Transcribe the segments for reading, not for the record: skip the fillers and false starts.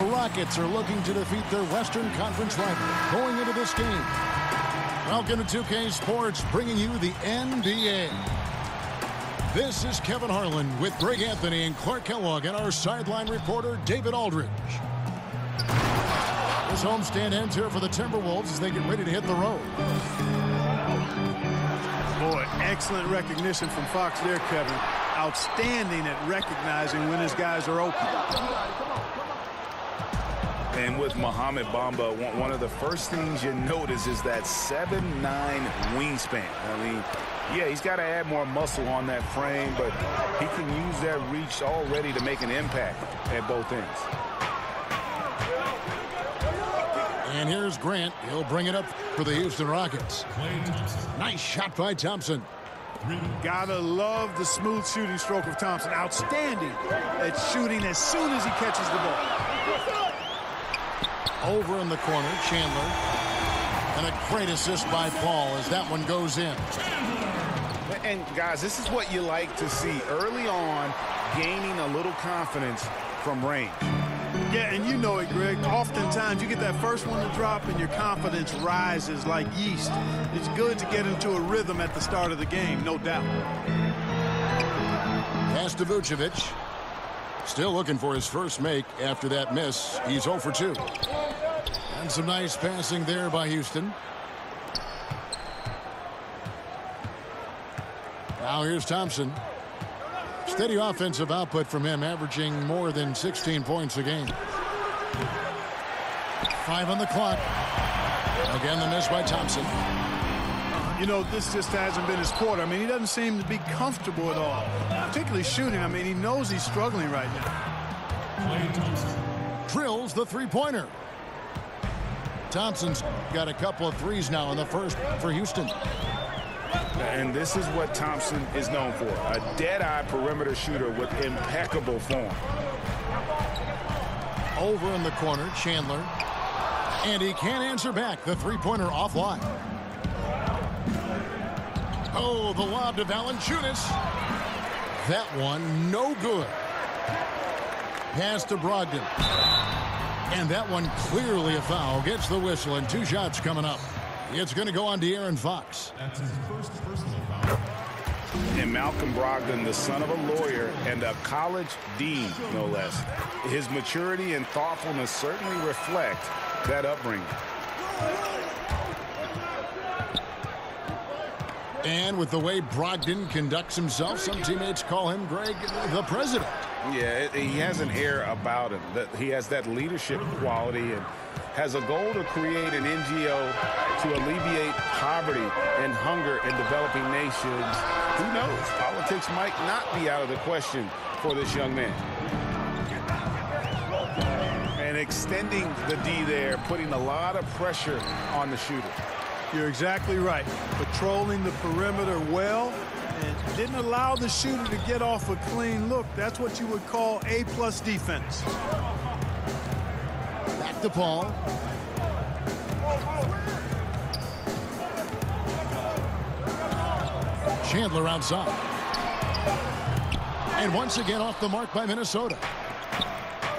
The Rockets are looking to defeat their Western Conference rival going into this game. Welcome to 2K Sports, bringing you the NBA. This is Kevin Harlan with Greg Anthony and Clark Kellogg and our sideline reporter, David Aldridge. This homestand ends here for the Timberwolves as they get ready to hit the road. Boy, excellent recognition from Fox there, Kevin. Outstanding at recognizing when his guys are open. And with Mohamed Bamba, one of the first things you notice is that 7'9" wingspan. I mean, yeah, he's got to add more muscle on that frame, but he can use that reach already to make an impact at both ends. And here's Grant. He'll bring it up for the Houston Rockets. Nice shot by Thompson. Gotta love the smooth shooting stroke of Thompson. Outstanding at shooting as soon as he catches the ball. Over in the corner, Chandler. And a great assist by Paul as that one goes in. And, guys, this is what you like to see early on, gaining a little confidence from range. Yeah, and you know it, Greg. Oftentimes you get that first one to drop and your confidence rises like yeast. It's good to get into a rhythm at the start of the game, no doubt. Pass to Vucevic. Still looking for his first make after that miss. He's 0 for 2. And some nice passing there by Houston. Now here's Thompson. Steady offensive output from him, averaging more than 16 points a game. 5 on the clock. Again, the miss by Thompson. You know, this just hasn't been his quarter. I mean, he doesn't seem to be comfortable at all, particularly shooting. I mean, he knows he's struggling right now. Drills the three-pointer. Thompson's got a couple of threes now in the first for Houston. And this is what Thompson is known for, a dead-eye perimeter shooter with impeccable form. Over in the corner, Chandler. And he can't answer back. The three-pointer offline. Oh, the lob to Valanciunas. That one, no good. Pass to Brogdon. And that one clearly a foul. Gets the whistle, and 2 shots coming up. It's going to go on to Aaron Fox. That's his first personal foul. And Malcolm Brogdon, the son of a lawyer and a college dean, no less. His maturity and thoughtfulness certainly reflect that upbringing. And with the way Brogdon conducts himself, some teammates call him, Greg, the president. Yeah, he has an air about him. He has that leadership quality and has a goal to create an NGO to alleviate poverty and hunger in developing nations. Who knows? Politics might not be out of the question for this young man. And extending the D there, putting a lot of pressure on the shooter. You're exactly right. Patrolling the perimeter well and didn't allow the shooter to get off a clean look. That's what you would call A+ defense. Back to Paul. Chandler outside. And once again off the mark by Minnesota.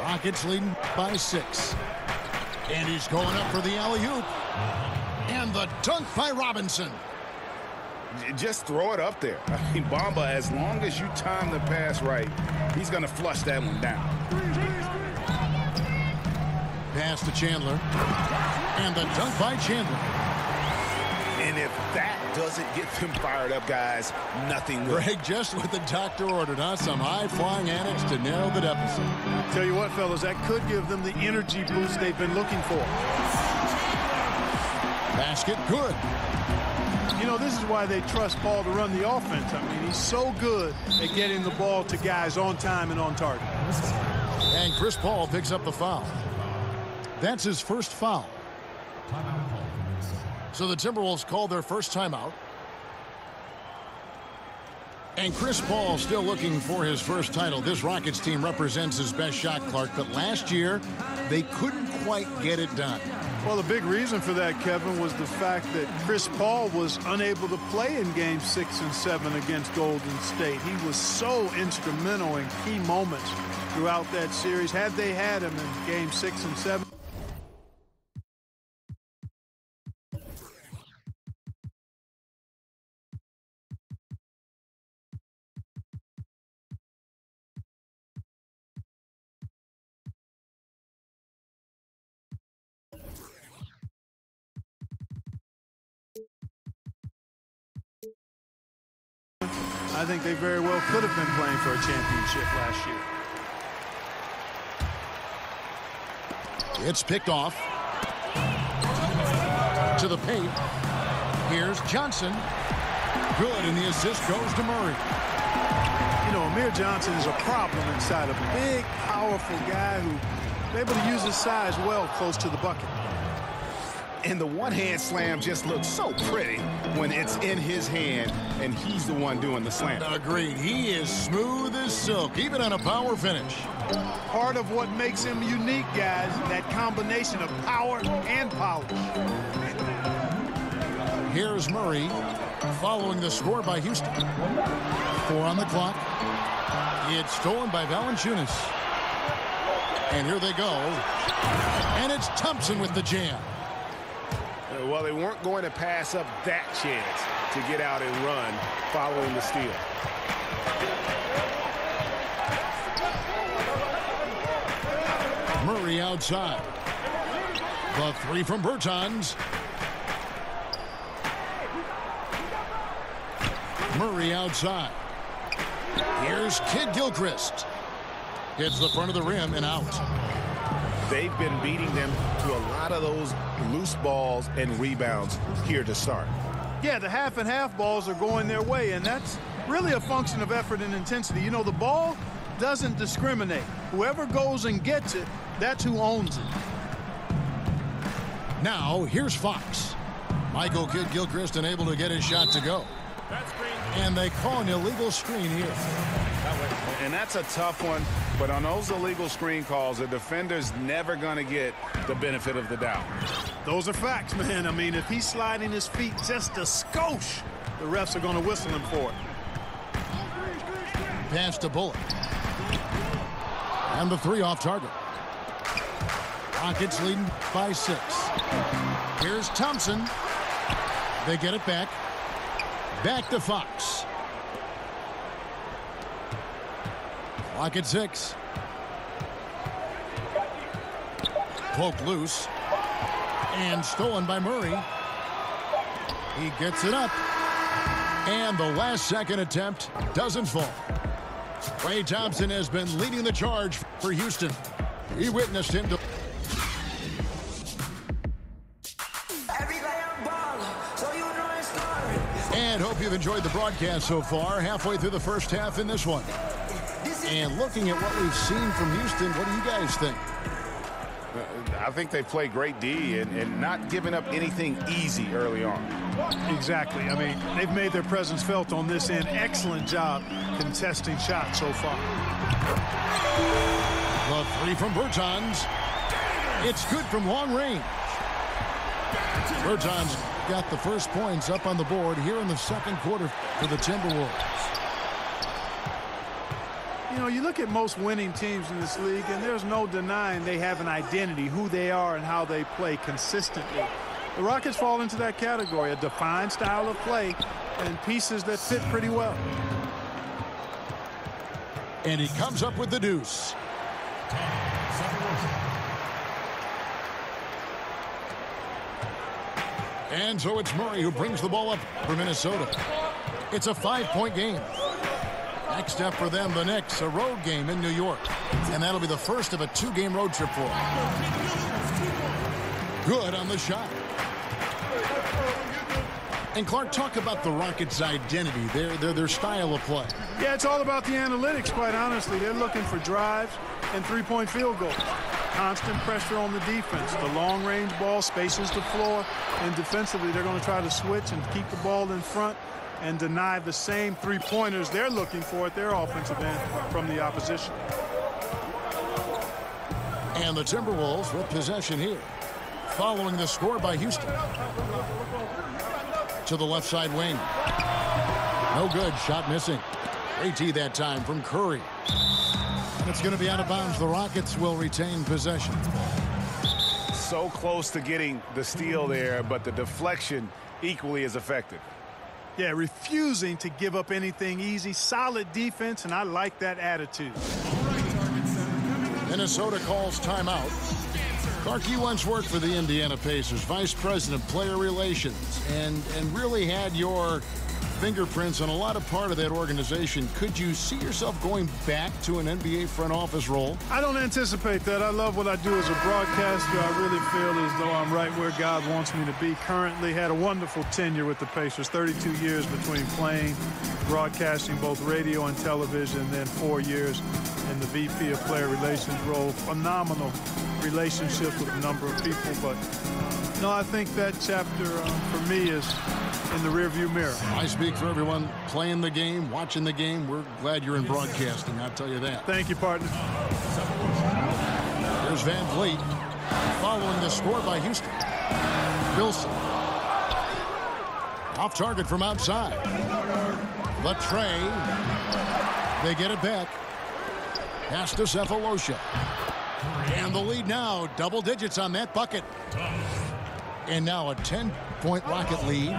Rockets leading by 6. And he's going up for the alley-oop. And the dunk by Robinson. Just throw it up there. I mean, Bamba, as long as you time the pass right, he's going to flush that one down. Pass to Chandler. And the dunk by Chandler. And if that doesn't get them fired up, guys, nothing will. Greg, just what the doctor ordered, huh? Some high-flying antics to narrow the deficit. Tell you what, fellas, that could give them the energy boost they've been looking for. Basket, good. You know, this is why they trust Paul to run the offense. I mean, he's so good at getting the ball to guys on time and on target. And Chris Paul picks up the foul. That's his first foul. So the Timberwolves call their first timeout. And Chris Paul still looking for his first title. This Rockets team represents his best shot, Clark, but last year they couldn't quite get it done. Well, the big reason for that, Kevin, was the fact that Chris Paul was unable to play in Game 6 and 7 against Golden State. He was so instrumental in key moments throughout that series. Had they had him in Game 6 and 7. I think they very well could have been playing for a championship last year. It's picked off. To the paint. Here's Johnson. Good, and the assist goes to Murray. You know, Amir Johnson is a problem inside. A big, powerful guy who's able to use his size well close to the bucket. And the one-hand slam just looks so pretty when it's in his hand and he's the one doing the slam. Agreed. He is smooth as silk, even on a power finish. Part of what makes him unique, guys, that combination of power and polish. Here's Murray following the score by Houston. 4 on the clock. It's stolen by Valanciunas. And here they go. And it's Thompson with the jam. Well, they weren't going to pass up that chance to get out and run following the steal. Murray outside. The three from Bertans. Murray outside. Here's Kid Gilchrist. Hits the front of the rim and out. They've been beating them to a lot of those loose balls and rebounds here to start. Yeah, the half and half balls are going their way, and that's really a function of effort and intensity. You know, the ball doesn't discriminate. Whoever goes and gets it, that's who owns it. Now, here's Fox. Michael Kidd Gilchrist unable to get his shot to go. And they call an illegal screen here. And that's a tough one, but on those illegal screen calls, the defender's never going to get the benefit of the doubt. Those are facts, man. I mean, if he's sliding his feet just a skosh, the refs are going to whistle him for it. Pass to Bullock. And the three off target. Rockets leading by 6. Here's Thompson. They get it back. Back to Fox. Clock at 6. Poked loose. And stolen by Murray. He gets it up. And the last second attempt doesn't fall. Klay Thompson has been leading the charge for Houston. He witnessed him to... And hope you've enjoyed the broadcast so far. Halfway through the first half in this one. And looking at what we've seen from Houston, what do you guys think? I think they play great D and not giving up anything easy early on. Exactly. I mean, they've made their presence felt on this end. Excellent job contesting shots so far. The three from Bertans. It's good from long range. Bertans got the first points up on the board here in the second quarter for the Timberwolves. You know, you look at most winning teams in this league, and there's no denying they have an identity, who they are and how they play consistently. The Rockets fall into that category, a defined style of play and pieces that fit pretty well. And he comes up with the deuce. And so it's Murray who brings the ball up for Minnesota. It's a 5-point game. Next up for them, the Knicks, a road game in New York. And that'll be the first of a 2-game road trip for them. Good on the shot. And Clark, talk about the Rockets' identity, their style of play. Yeah, it's all about the analytics, quite honestly. They're looking for drives and three-point field goals. Constant pressure on the defense. The long-range ball spaces the floor. And defensively, they're going to try to switch and keep the ball in front and deny the same three-pointers they're looking for at their offensive end from the opposition. And the Timberwolves with possession here, following the score by Houston. To the left side wing. No good. Shot missing. AT that time from Curry. And it's going to be out of bounds. The Rockets will retain possession. So close to getting the steal there, but the deflection equally as effective. Yeah, refusing to give up anything easy. Solid defense, and I like that attitude. Minnesota calls timeout. Clark, you once worked for the Indiana Pacers, Vice President of Player Relations, and really had your fingerprints on a lot of part of that organization. Could you see yourself going back to an NBA front office role? I don't anticipate that. I love what I do as a broadcaster. I really feel as though I'm right where God wants me to be. Currently had a wonderful tenure with the Pacers, 32 years between playing, broadcasting both radio and television, and then 4 years in the VP of Player Relations role. Phenomenal relationships with a number of people, but no, I think that chapter for me is in the rearview mirror. I speak for everyone playing the game, watching the game. We're glad you're in broadcasting, I'll tell you that. Thank you, partner. There's Van Vliet following the score by Houston. Wilson. Off target from outside. Latrey. They get it back. Pass to Cephalosha. And the lead now, double digits on that bucket. And now a 10-point Rocket lead.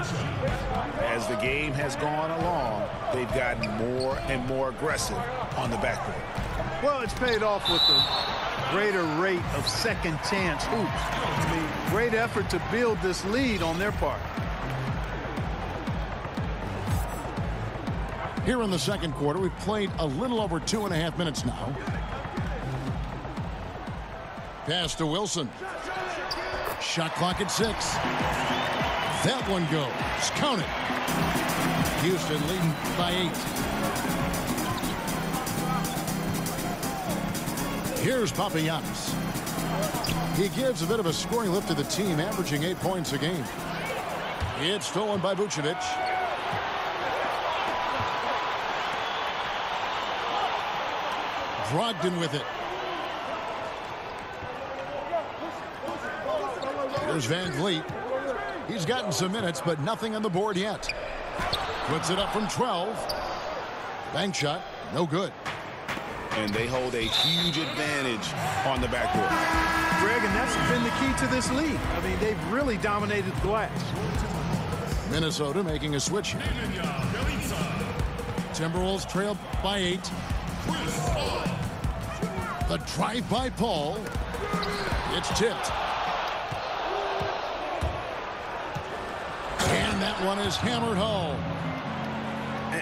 As the game has gone along, they've gotten more and more aggressive on the backcourt. Well, it's paid off with the greater rate of second chance hoops. I mean, great effort to build this lead on their part. Here in the second quarter, we've played a little over 2.5 minutes now. Pass to Wilson. Shot clock at 6. That one goes. Count it. Houston leading by 8. Here's Papagiannis. He gives a bit of a scoring lift to the team, averaging 8 points a game. It's stolen by Vucevic. Brogdon with it. Here's Van Vliet. He's gotten some minutes, but nothing on the board yet. Puts it up from 12. Bank shot, no good. And they hold a huge advantage on the backcourt. Greg, and that's been the key to this league. I mean, they've really dominated the glass. Minnesota making a switch. Timberwolves trail by 8. The drive by Paul. It's tipped. And that one is hammered home.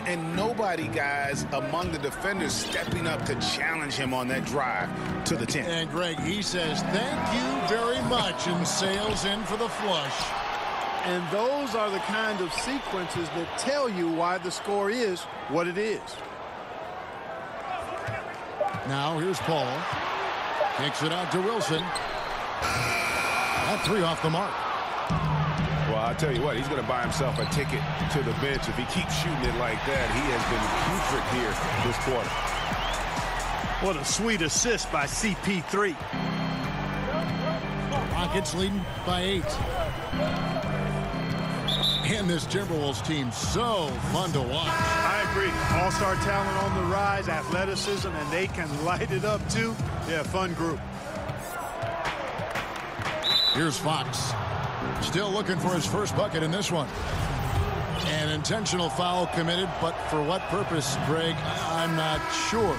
And nobody, guys, among the defenders stepping up to challenge him on that drive to the 10. And Greg, he says, thank you very much, and sails in for the flush. And those are the kind of sequences that tell you why the score is what it is. Now here's Paul. Kicks it out to Wilson. That 3 off the mark. Well, I'll tell you what, he's going to buy himself a ticket to the bench. If he keeps shooting it like that, he has been putrid here this quarter. What a sweet assist by CP3. Rockets leading by 8. And this Timberwolves team, so fun to watch. I agree. All-star talent on the rise, athleticism, and they can light it up too. Yeah, fun group. Here's Fox. Still looking for his first bucket in this one. An intentional foul committed, but for what purpose, Greg? I'm not sure.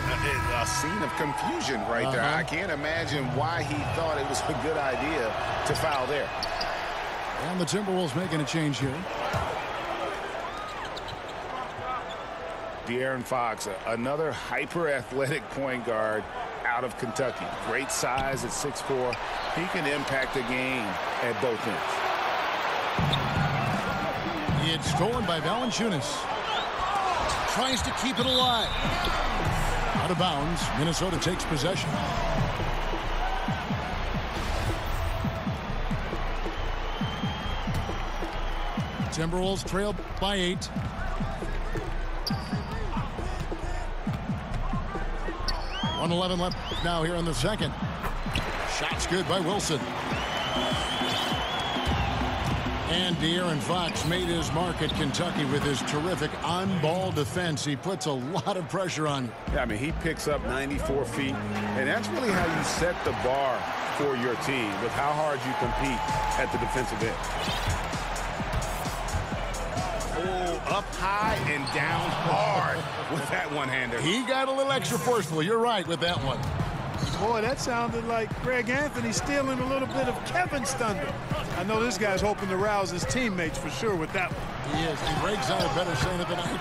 A scene of confusion right there. I can't imagine why he thought it was a good idea to foul there. And the Timberwolves making a change here. De'Aaron Fox, another hyper-athletic point guard out of Kentucky. Great size at 6'4". He can impact the game at both ends. It's stolen by Valanciunas. Tries to keep it alive. Out of bounds. Minnesota takes possession. Timberwolves trail by 8. .111 left now here in the second. Shot's good by Wilson. And De'Aaron Fox made his mark at Kentucky with his terrific on-ball defense. He puts a lot of pressure on you. Yeah, I mean, he picks up 94 feet, and that's really how you set the bar for your team, with how hard you compete at the defensive end. Oh, up high and down hard with that one-hander. He got a little extra forceful. You're right with that one. Boy, that sounded like Greg Anthony stealing a little bit of Kevin's thunder. I know this guy's hoping to rouse his teammates for sure with that one. He is, and Greg's out better saying it than I did.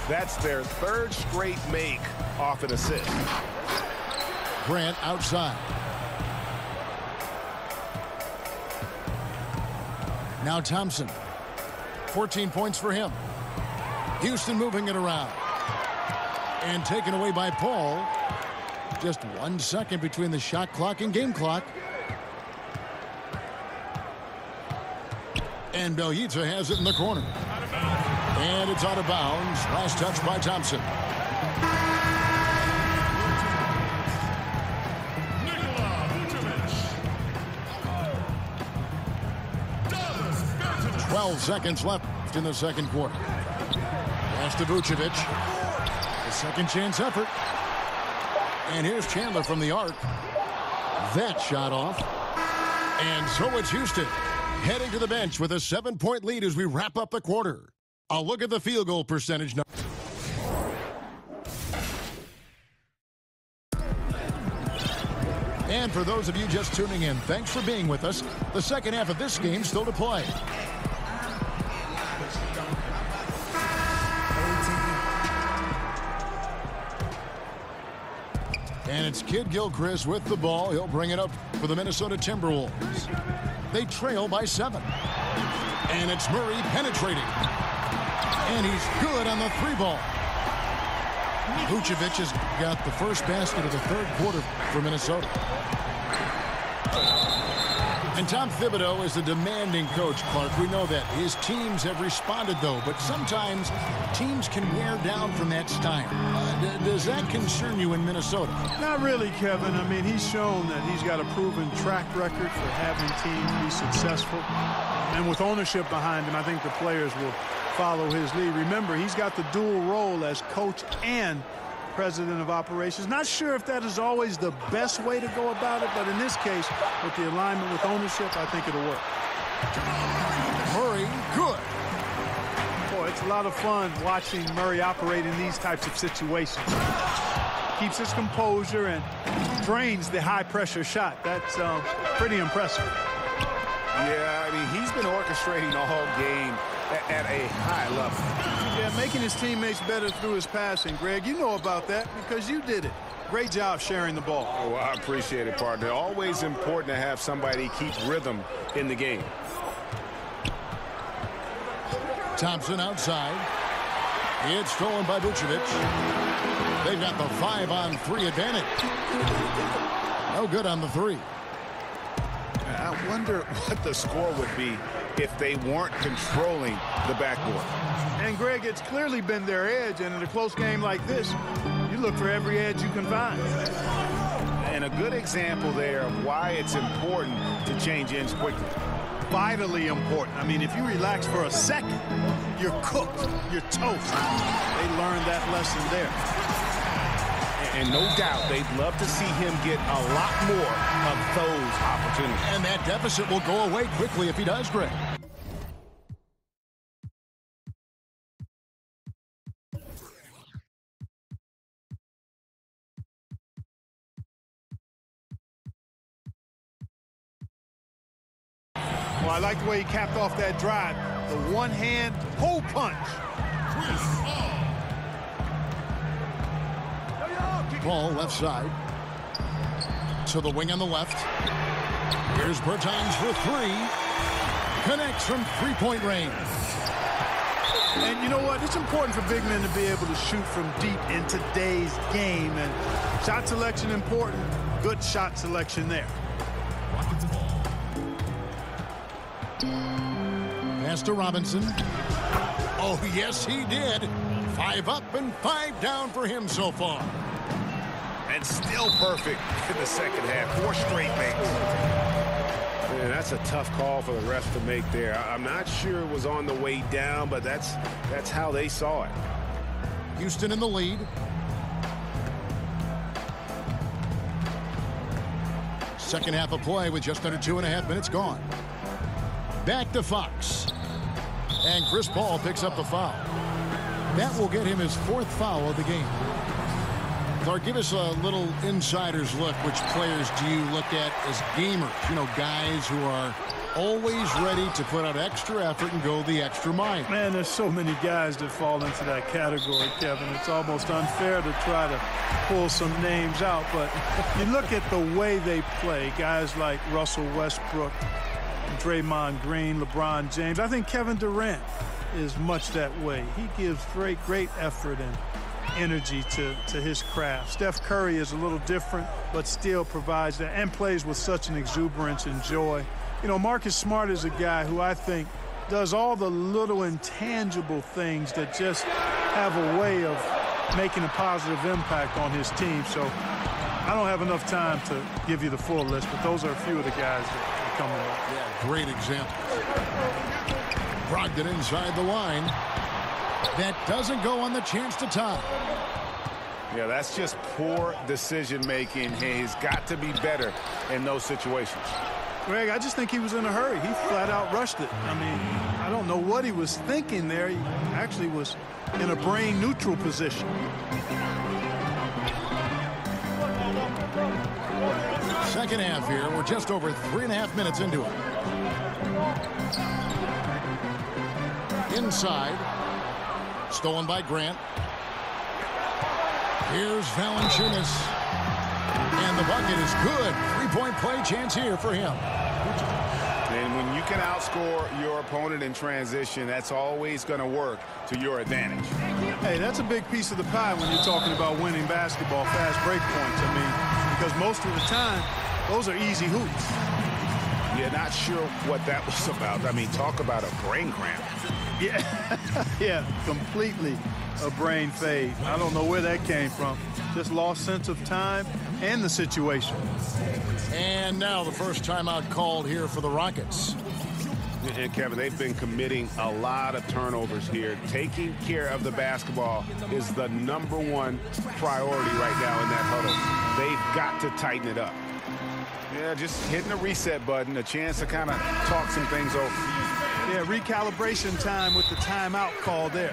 That's their third straight make off an assist. Grant outside. Now Thompson. 14 points for him. Houston moving it around. And taken away by Paul. Just 1 second between the shot clock and game clock. And Bjelica has it in the corner. And it's out of bounds. Last touch by Thompson. 12 seconds left in the second quarter. Pass to Vucevic. A second chance effort. And here's Chandler from the arc. That shot off. And so it's Houston heading to the bench with a 7-point lead as we wrap up the quarter. I'll look at the field goal percentage now. And for those of you just tuning in, thanks for being with us. The second half of this game still to play. And it's Kid Gilchrist with the ball. He'll bring it up for the Minnesota Timberwolves. They trail by 7. And it's Murray penetrating. And he's good on the 3-ball. Vucevic has got the first basket of the third quarter for Minnesota. And Tom Thibodeau is a demanding coach, Clark. We know that. His teams have responded, though. But sometimes teams can wear down from that style. Does that concern you in Minnesota? Not really, Kevin. I mean, he's shown that he's got a proven track record for having teams be successful. And with ownership behind him, I think the players will follow his lead. Remember, he's got the dual role as coach and president of operations. Not sure if that is always the best way to go about it, but in this case, with the alignment with ownership, I think it'll work. Murray, good. Boy, it's a lot of fun watching Murray operate in these types of situations. Keeps his composure and drains the high-pressure shot. That's pretty impressive. Yeah, I mean, he's been orchestrating all game at a high level. Yeah, making his teammates better through his passing. Greg, you know about that because you did it. Great job sharing the ball. Oh, well, I appreciate it, partner. Always important to have somebody keep rhythm in the game. Thompson outside. It's stolen by Vucevic. They've got the 5-on-3 advantage. No good on the 3. I wonder what the score would be if they weren't controlling the backboard. And, Greg, it's clearly been their edge, and in a close game like this, you look for every edge you can find. And a good example there of why it's important to change ends quickly. Vitally important. I mean, if you relax for a second, you're cooked. You're toast. They learned that lesson there. And no doubt they'd love to see him get a lot more of those opportunities. And that deficit will go away quickly if he does, Greg. Well, I like the way he capped off that drive. The one-hand pull punch. Ball left side. To the wing on the left. Here's Bertans for three. Connects from three-point range. And you know what? It's important for big men to be able to shoot from deep in today's game. And shot selection important. Good shot selection there. Pass to Robinson. Oh, yes, he did. 5 up and 5 down for him so far. And still perfect in the second half. 4 straight makes. Man, that's a tough call for the refs to make there. I'm not sure it was on the way down, but that's how they saw it. Houston in the lead. Second half of play with just under 2.5 minutes gone. Back to Fox. And Chris Paul picks up the foul. That will get him his 4th foul of the game. Clark, give us a little insider's look. Which players do you look at as gamers? You know, guys who are always ready to put out extra effort and go the extra mile. Man, there's so many guys that fall into that category, Kevin. It's almost unfair to try to pull some names out. But you look at the way they play, guys like Russell Westbrook, Draymond Green, LeBron James. I think Kevin Durant is much that way. He gives great effort and energy to his craft. Steph Curry is a little different, but still provides that and plays with such an exuberance and joy. You know, Marcus Smart is a guy who I think does all the little intangible things that just have a way of making a positive impact on his team. So I don't have enough time to give you the full list, but those are a few of the guys that are coming up. Yeah, great example. Brogdon inside the line. That doesn't go on the chance to tie. Yeah, that's just poor decision-making. He's got to be better in those situations. Greg, I just think he was in a hurry. He flat out rushed it. I mean, I don't know what he was thinking there. He actually was in a brain neutral position. Second half here. We're just over 3.5 minutes into it. Inside. Stolen by Grant. Here's Valanciunas. And the bucket is good. 3-point play chance here for him. And when you can outscore your opponent in transition, that's always going to work to your advantage. Hey, that's a big piece of the pie when you're talking about winning basketball, fast break points. I mean, because most of the time, those are easy hoops. Yeah, not sure what that was about. I mean, talk about a brain cramp. Yeah, yeah, completely a brain fade. I don't know where that came from. Just lost sense of time and the situation. And now the first timeout called here for the Rockets. And Kevin, they've been committing a lot of turnovers here. Taking care of the basketball is the #1 priority right now in that huddle. They've got to tighten it up. Yeah, just hitting the reset button, a chance to kind of talk some things over. Yeah, recalibration time with the timeout call there.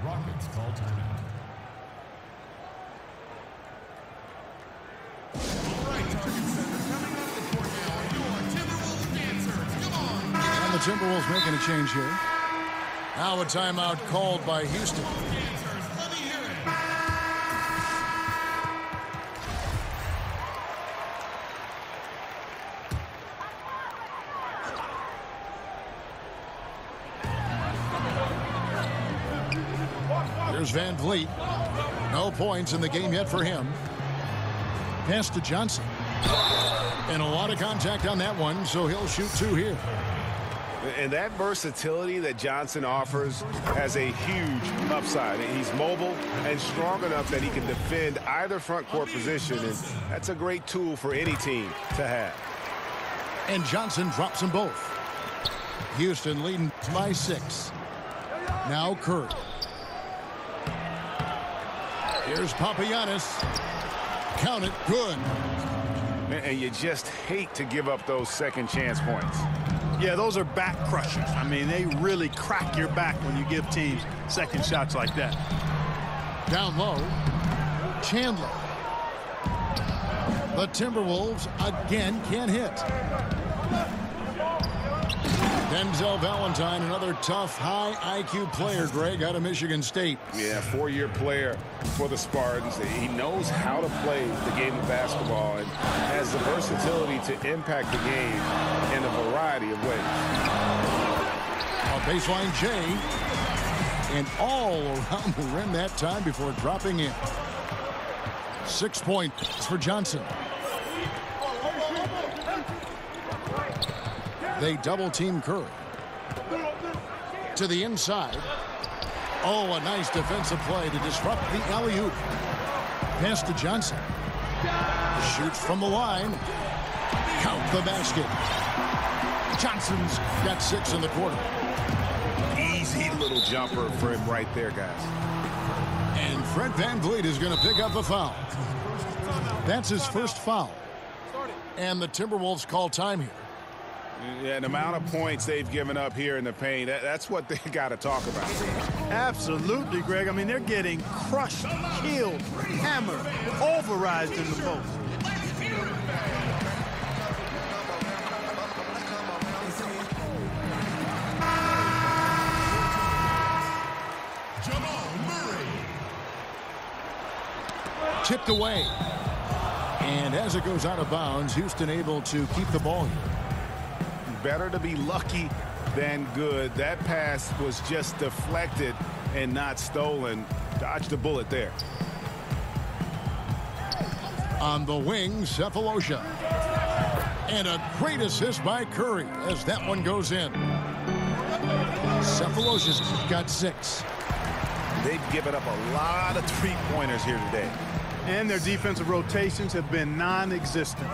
Rockets call timeout. All right, target setters coming out of the court now. Your Timberwolves dancers, come on. And the Timberwolves making a change here. Now a timeout called by Houston. Dancers, let me hear it. Here's Van Vliet. No points in the game yet for him. Pass to Johnson. And a lot of contact on that one, so he'll shoot 2 here. And that versatility that Johnson offers has a huge upside. He's mobile and strong enough that he can defend either front court position, and that's a great tool for any team to have. And Johnson drops them both. Houston leading by 6. Now Curry. Here's Papagiannis. Count it. Good. And you just hate to give up those second chance points. Yeah, those are back crushers. I mean, they really crack your back when you give teams second shots like that. Down low. Chandler. The Timberwolves again can't hit. Denzel Valentine, another tough, high IQ player, Greg, out of Michigan State. Yeah, four-year player for the Spartans. He knows how to play the game of basketball and has the versatility to impact the game in a variety of ways. A baseline J, and all around the rim that time before dropping in. 6 points for Johnson. They double-team Curry. To the inside. Oh, a nice defensive play to disrupt the alley-oop. Pass to Johnson. Shoots from the line. Count the basket. Johnson's got 6 in the quarter. Easy little jumper for him right there, guys. And Fred VanVleet is going to pick up the foul. That's his first foul. And the Timberwolves call time here. Yeah, the amount of points they've given up here in the paint, that's what they got to talk about. Absolutely, Greg. I mean, they're getting crushed, killed, hammered, pulverized in the post. Tipped away. And as it goes out of bounds, Houston able to keep the ball here. Better to be lucky than good. That pass was just deflected and not stolen. Dodged the bullet there. On the wing, Cephalosha. And a great assist by Curry as that one goes in. Cephalosha's got 6. They've given up a lot of three-pointers here today. And their defensive rotations have been non-existent.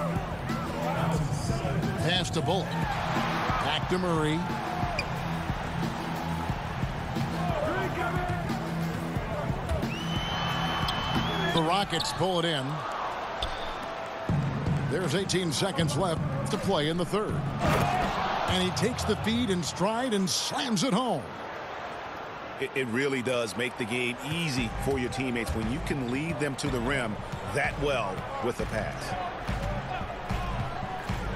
Pass to Bullock. Back to Murray. The Rockets pull it in. There's 18 seconds left to play in the third. And he takes the feed in stride and slams it home. It really does make the game easy for your teammates when you can lead them to the rim that well with a pass.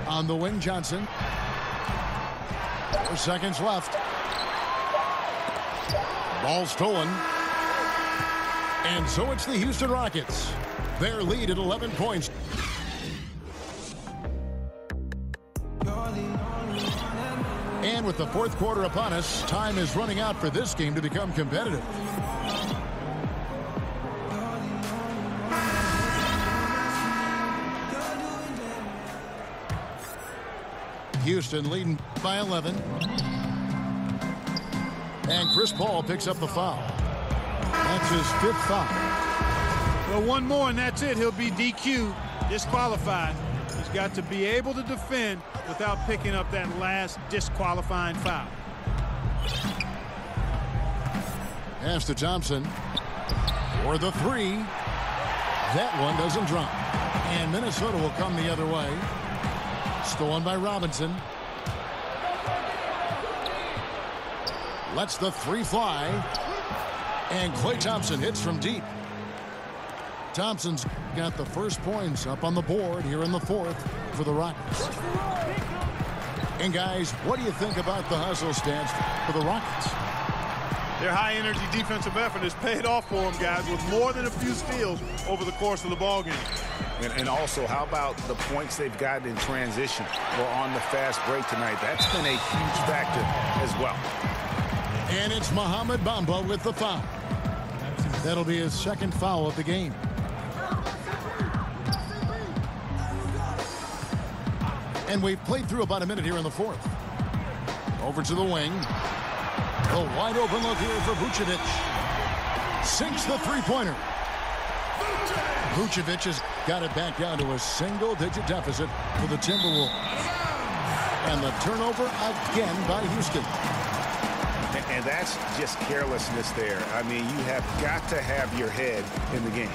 On the wing, Johnson. 4 seconds left. Ball stolen. And so it's the Houston Rockets. Their lead at 11 points. And with the fourth quarter upon us, time is running out for this game to become competitive. Houston leading by 11. And Chris Paul picks up the foul. That's his 5th foul. Well, one more and that's it. He'll be DQ'd, disqualified. He's got to be able to defend without picking up that last disqualifying foul. Pass to Thompson for the 3. That one doesn't drop. And Minnesota will come the other way. Stolen by Robinson. Lets the 3 fly. And Klay Thompson hits from deep. Thompson's got the first points up on the board here in the 4th for the Rockets. And guys, what do you think about the hustle stance for the Rockets? Their high-energy defensive effort has paid off for them, guys, with more than a few steals over the course of the ballgame. And also, how about the points they've gotten in transition or on the fast break tonight? That's been a huge factor as well. And it's Mohamed Bamba with the foul. That'll be his 2nd foul of the game. And we've played through about a minute here in the 4th. Over to the wing. A wide open look here for Vucevic. Sinks the 3-pointer. Vucevic has got it back down to a single-digit deficit for the Timberwolves. And the turnover again by Houston. And that's just carelessness there. I mean, you have got to have your head in the game.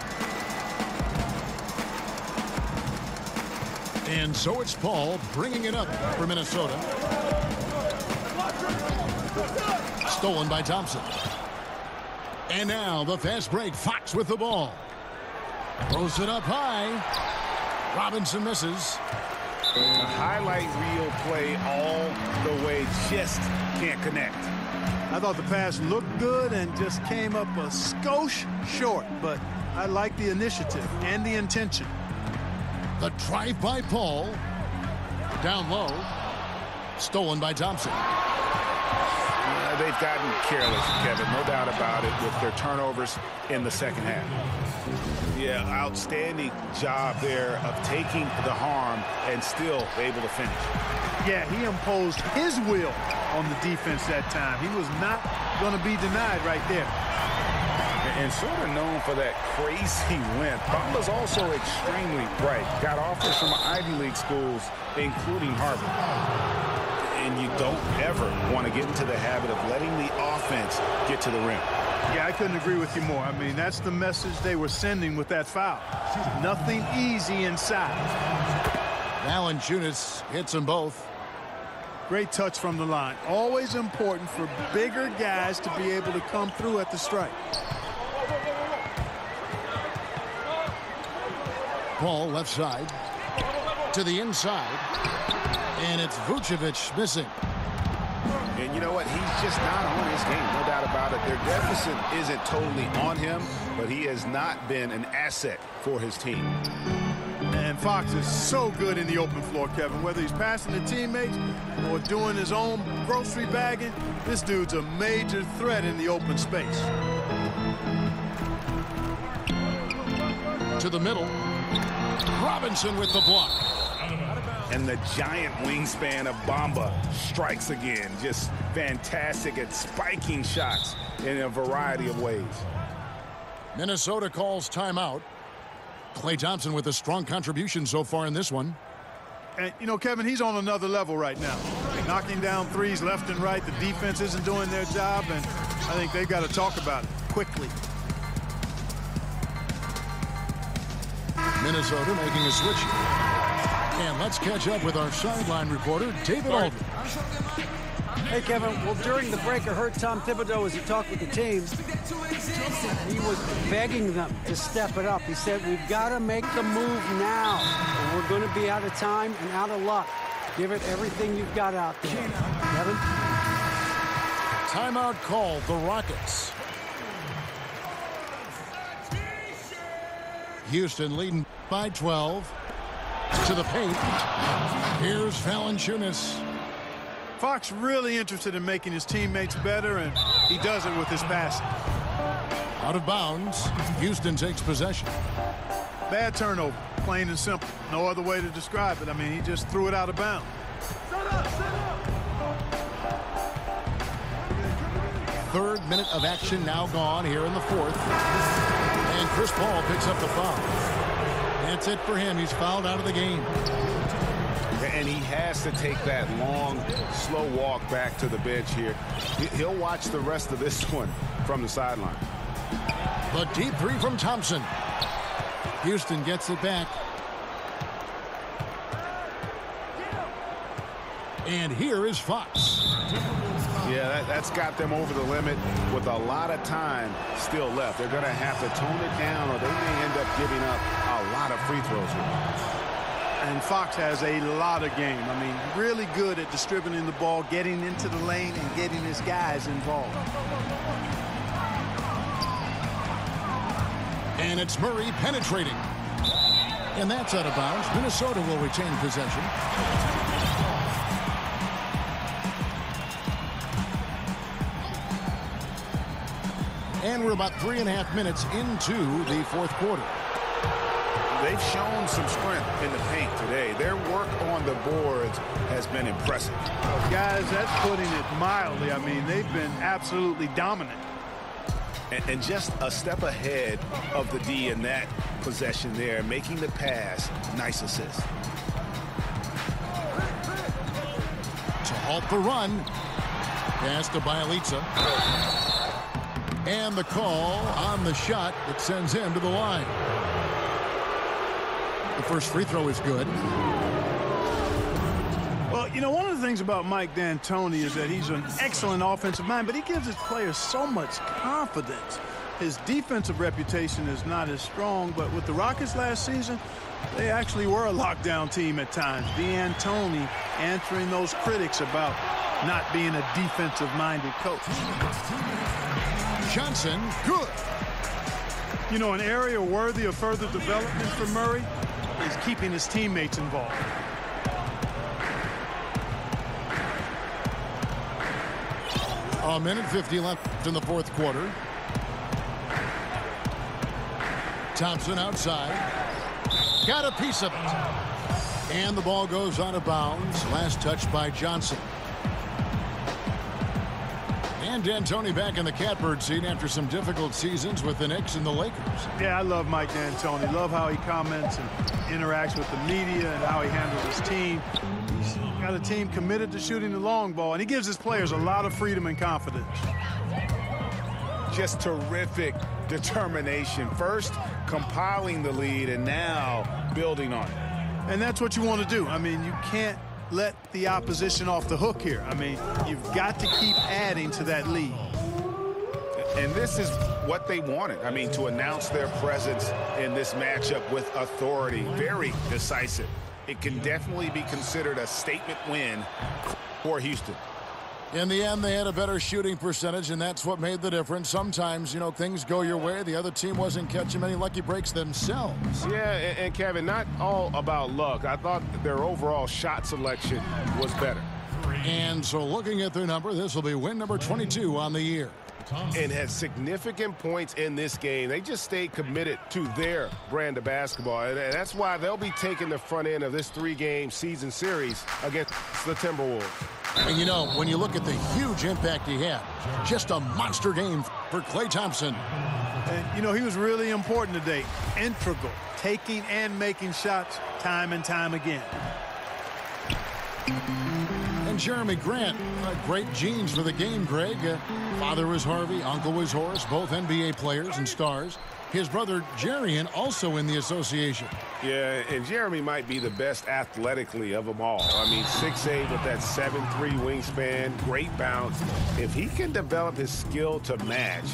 And so it's Paul bringing it up for Minnesota. Stolen by Thompson. And now the fast break. Fox with the ball. Throws it up high. Robinson misses. A highlight reel play all the way. Just can't connect. I thought the pass looked good and just came up a skosh short, but I like the initiative and the intention. The drive by Paul. Down low. Stolen by Thompson. They've gotten careless, Kevin, no doubt about it, with their turnovers in the second half. Yeah, outstanding job there of taking the harm and still able to finish. Yeah, he imposed his will on the defense that time. He was not going to be denied right there. And sort of known for that crazy length, Bamba's also extremely bright. Got offers from Ivy League schools, including Harvard. And you don't ever want to get into the habit of letting the offense get to the rim. Yeah, I couldn't agree with you more. I mean, that's the message they were sending with that foul. Nothing easy inside. Valanciunas hits them both. Great touch from the line. Always important for bigger guys to be able to come through at the strike. Paul left side to the inside. And it's Vucevic missing. And you know what? He's just not on his game, no doubt about it. Their deficit isn't totally on him, but he has not been an asset for his team. And Fox is so good in the open floor, Kevin. Whether he's passing to teammates or doing his own grocery bagging, this dude's a major threat in the open space. To the middle. Robinson with the block. And the giant wingspan of Bamba strikes again. Just fantastic at spiking shots in a variety of ways. Minnesota calls timeout. Klay Thompson with a strong contribution so far in this one. And, you know, Kevin, he's on another level right now. Knocking down threes left and right. The defense isn't doing their job, and I think they've got to talk about it quickly. Minnesota making a switch. And let's catch up with our sideline reporter, David Aldridge. Hey, Kevin. Well, during the break, I heard Tom Thibodeau as he talked with the team. He was begging them to step it up. He said, we've got to make the move now. Or we're going to be out of time and out of luck. Give it everything you've got out there. Kevin? Timeout called, the Rockets. Houston leading by 12. To the paint. Here's Valanciunas. Fox really interested in making his teammates better, and he does it with his passing. Out of bounds. Houston takes possession. Bad turnover, plain and simple. No other way to describe it. I mean, he just threw it out of bounds. Third minute of action now gone here in the fourth. And Chris Paul picks up the foul. That's it for him. He's fouled out of the game. And he has to take that long, slow walk back to the bench here. He'll watch the rest of this one from the sideline. The deep three from Thompson. Houston gets it back. And here is Fox. Yeah, that's got them over the limit with a lot of time still left. They're going to have to tone it down, or they may end up giving up a lot of free throws here. And Fox has a lot of game. I mean, really good at distributing the ball, getting into the lane, and getting his guys involved. And it's Murray penetrating. And that's out of bounds. Minnesota will retain possession. And we're about 3.5 minutes into the fourth quarter. They've shown some strength in the paint today. Their work on the boards has been impressive. Guys, that's putting it mildly. I mean, they've been absolutely dominant. And just a step ahead of the D in that possession there, making the pass. Nice assist. To halt the run. Pass to Bielitsa. And the call on the shot that sends him to the line. The first free throw is good. Well, you know, one of the things about Mike D'Antoni is that he's an excellent offensive mind, but he gives his players so much confidence. His defensive reputation is not as strong, but with the Rockets last season, they actually were a lockdown team at times. D'Antoni answering those critics about not being a defensive-minded coach. Johnson, good. You know, an area worthy of further development for Murray is keeping his teammates involved. A minute 50 left in the fourth quarter. Thompson outside. Got a piece of it. And the ball goes out of bounds. Last touch by Johnson. And D'Antoni back in the catbird seat after some difficult seasons with the Knicks and the Lakers. Yeah, I love Mike D'Antoni. Love how he comments and interacts with the media and how he handles his team. He's got a team committed to shooting the long ball, and he gives his players a lot of freedom and confidence. Just terrific determination. First, compiling the lead, and now building on it. And that's what you want to do. I mean, you can't let the opposition off the hook here. I mean, you've got to keep adding to that lead. And this is what they wanted. I mean, to announce their presence in this matchup with authority. Very decisive. It can definitely be considered a statement win for Houston. In the end, they had a better shooting percentage, and that's what made the difference. Sometimes, you know, things go your way. The other team wasn't catching many lucky breaks themselves. Yeah, and Kevin, not all about luck. I thought their overall shot selection was better. And so looking at their number, this will be win number 22 on the year. And had significant points in this game. They just stayed committed to their brand of basketball. And that's why they'll be taking the front end of this three-game season series against the Timberwolves. And, you know, when you look at the huge impact he had, just a monster game for Klay Thompson. And, you know, he was really important today. Integral, taking and making shots time and time again. And Jeremy Grant, great genes for the game, Greg. Father was Harvey, uncle was Horace, both NBA players and stars. His brother Jarian also in the association. Yeah, and Jeremy might be the best athletically of them all. I mean, 6'8" with that 7'3" wingspan, great bounce. If he can develop his skill to match,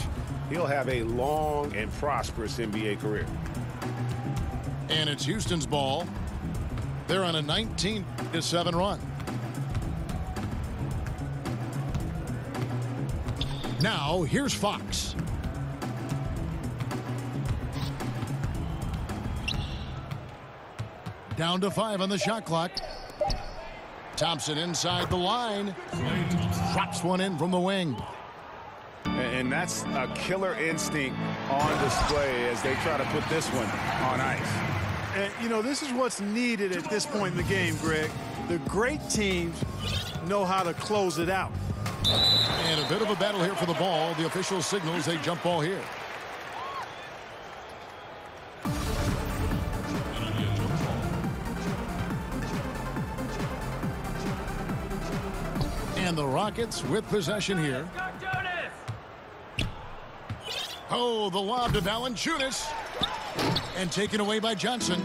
he'll have a long and prosperous NBA career. And it's Houston's ball. They're on a 19-7 run. Now, here's Fox. Down to 5 on the shot clock. Thompson inside the line. Drops one in from the wing. And that's a killer instinct on display as they try to put this one on ice. And, you know, this is what's needed at this point in the game, Greg. The great teams know how to close it out. And a bit of a battle here for the ball. The official signals a jump ball here. And the Rockets with possession here. Oh, the lob to Valanciunas. And taken away by Johnson.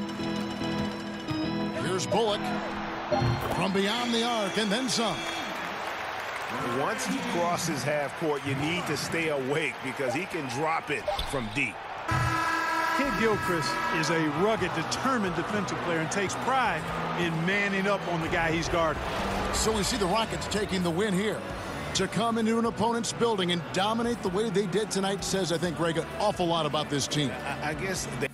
Here's Bullock. From beyond the arc and then some. Once he crosses half court, you need to stay awake because he can drop it from deep. Kid Gilchrist is a rugged, determined defensive player and takes pride in manning up on the guy he's guarding. So we see the Rockets taking the win here. To come into an opponent's building and dominate the way they did tonight says, I think, Greg, an awful lot about this team. I guess they